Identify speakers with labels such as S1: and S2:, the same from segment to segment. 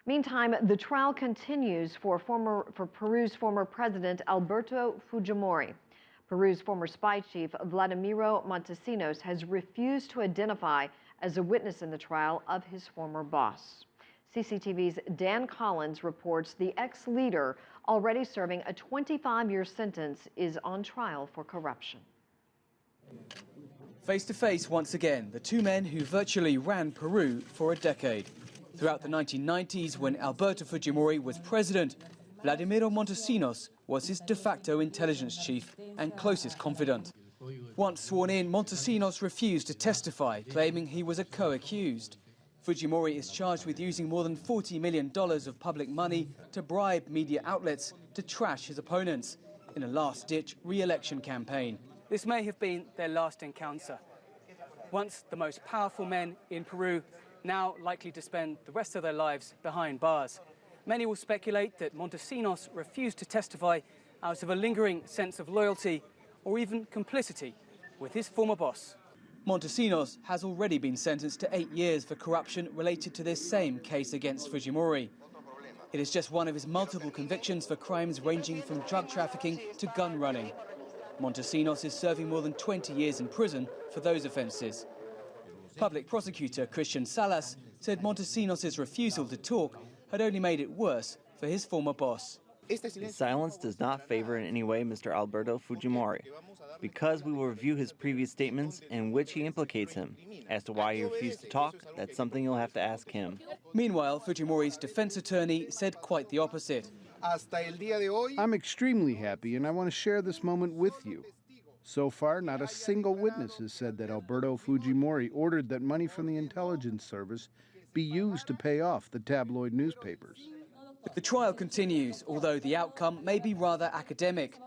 S1: Meantime, the trial continues for Peru's former president, Alberto Fujimori. Peru's former spy chief, Vladimiro Montesinos, has refused to identify as a witness in the trial of his former boss. CCTV's Dan Collyns reports the ex-leader, already serving a 25-year sentence, is on trial for corruption.
S2: Face to face once again, the two men who virtually ran Peru for a decade. Throughout the 1990s, when Alberto Fujimori was president, Vladimiro Montesinos was his de facto intelligence chief and closest confidant. Once sworn in, Montesinos refused to testify, claiming he was a co-accused. Fujimori is charged with using more than $40 million of public money to bribe media outlets to trash his opponents in a last-ditch re-election campaign.
S3: This may have been their last encounter. Once the most powerful men in Peru, now likely to spend the rest of their lives behind bars. Many will speculate that Montesinos refused to testify out of a lingering sense of loyalty or even complicity with his former boss.
S2: Montesinos has already been sentenced to 8 years for corruption related to this same case against Fujimori. It is just one of his multiple convictions for crimes ranging from drug trafficking to gun running. Montesinos is serving more than 20 years in prison for those offences. Public prosecutor Christian Salas said Montesinos' refusal to talk had only made it worse for his former boss.
S4: His silence does not favor in any way Mr. Alberto Fujimori, because we will review his previous statements in which he implicates him. As to why he refused to talk, that's something you'll have to ask him.
S2: Meanwhile, Fujimori's defense attorney said quite the opposite.
S5: I'm extremely happy, and I want to share this moment with you. So far, not a single witness has said that Alberto Fujimori ordered that money from the intelligence service be used to pay off the tabloid newspapers.
S2: The trial continues, although the outcome may be rather academic.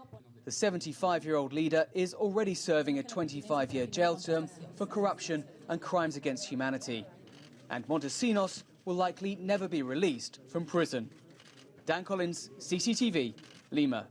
S2: The 75-year-old leader is already serving a 25-year jail term for corruption and crimes against humanity. And Montesinos will likely never be released from prison. Dan Collyns, CCTV, Lima.